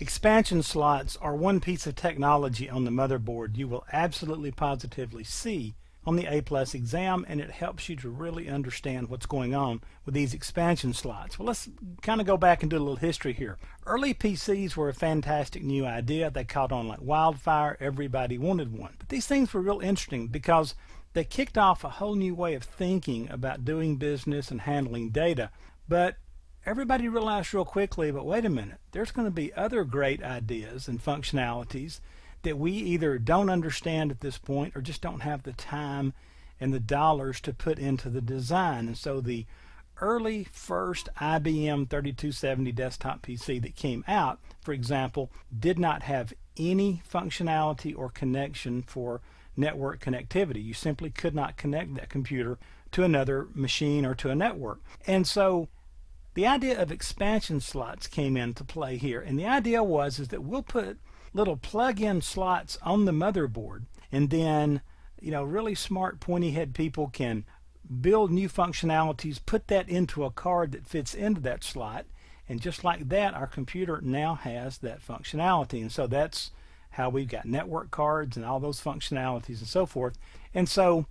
Expansion slots are one piece of technology on the motherboard you will absolutely positively see on the A+ exam, and it helps you to really understand what's going on with these expansion slots. Well, let's kind of go back and do a little history here. Early PCs were a fantastic new idea. They caught on like wildfire. Everybody wanted one. But these things were real interesting because they kicked off a whole new way of thinking about doing business and handling data. But everybody realized real quickly, but wait a minute, there's going to be other great ideas and functionalities that we either don't understand at this point or just don't have the time and the dollars to put into the design. And so the early first IBM 3270 desktop PC that came out, for example, did not have any functionality or connection for network connectivity. You simply could not connect that computer to another machine or to a network. And so the idea of expansion slots came into play here, and the idea was that we'll put little plug-in slots on the motherboard, and then really smart pointy head people can build new functionalities, put that into a card that fits into that slot, and just like that our computer now has that functionality. And so that's how we've got network cards and all those functionalities and so forth. And so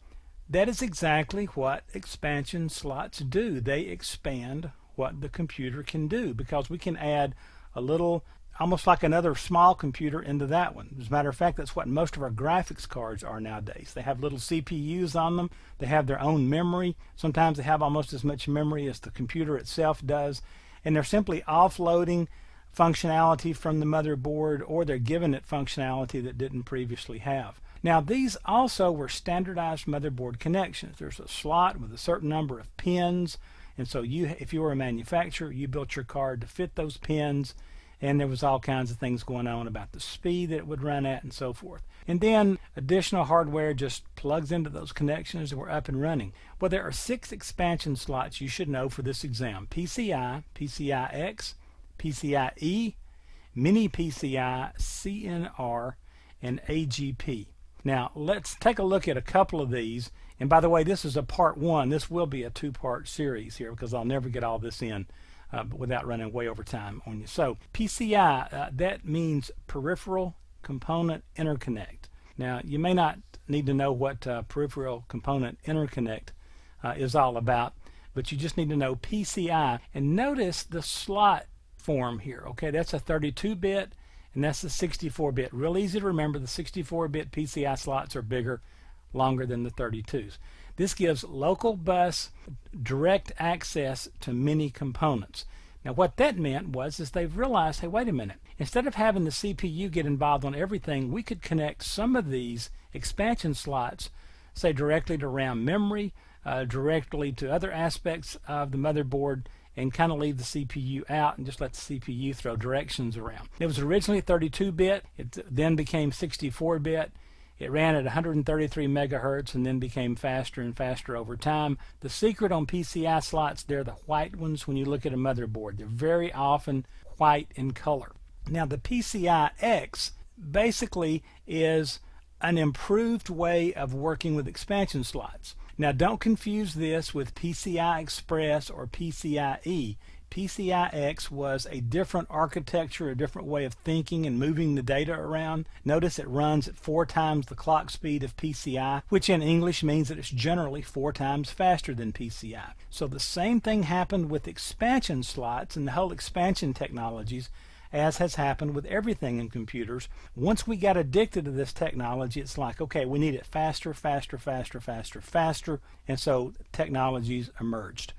that is exactly what expansion slots do. They expand what the computer can do because we can add a little, almost like another small computer into that one. As a matter of fact, that's what most of our graphics cards are nowadays. They have little CPUs on them. They have their own memory. Sometimes they have almost as much memory as the computer itself does. And they're simply offloading functionality from the motherboard, or they're giving it functionality that didn't previously have. Now, these also were standardized motherboard connections. There's a slot with a certain number of pins. And so if you were a manufacturer, you built your card to fit those pins, and there was all kinds of things going on about the speed that it would run at and so forth. And then additional hardware just plugs into those connections and we're up and running. Well, there are 6 expansion slots you should know for this exam: PCI, PCIX, PCIe, Mini PCI, CNR, and AGP. Now, let's take a look at a couple of these. And by the way, this is a part 1. This will be a 2-part series here because I'll never get all this in without running way over time on you. So PCI, that means Peripheral Component Interconnect. Now, you may not need to know what Peripheral Component Interconnect is all about, but you just need to know PCI. And notice the slot form here. Okay, that's a 32-bit and that's a 64-bit. Real easy to remember. The 64-bit PCI slots are bigger, longer than the 32s. This gives local bus direct access to many components. Now what that meant was they've realized, hey, wait a minute, instead of having the CPU get involved on everything, we could connect some of these expansion slots, say directly to RAM memory, directly to other aspects of the motherboard, and kind of leave the CPU out and just let the CPU throw directions around. It was originally 32-bit, it then became 64-bit. It ran at 133 megahertz and then became faster and faster over time. The secret on PCI slots, they're the white ones when you look at a motherboard. They're very often white in color. Now the PCIX basically is an improved way of working with expansion slots. Now don't confuse this with PCI Express or PCIe. PCIX was a different architecture, a different way of thinking and moving the data around. Notice it runs at 4 times the clock speed of PCI, which in English means that it's generally 4 times faster than PCI. So the same thing happened with expansion slots and the whole expansion technologies, as has happened with everything in computers. Once we got addicted to this technology, it's like, okay, we need it faster, faster, faster, faster, faster, and so technologies emerged.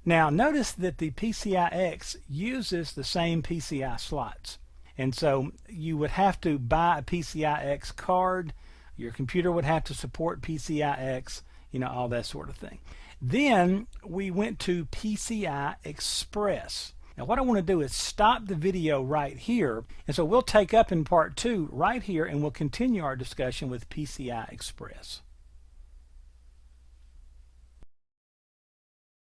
Now notice that the PCIX uses the same PCI slots, and so you would have to buy a PCIX card, your computer would have to support PCIX, all that sort of thing. Then we went to PCI Express. Now what I want to do is stop the video right here, and so we'll take up in part 2 right here and we'll continue our discussion with PCI Express.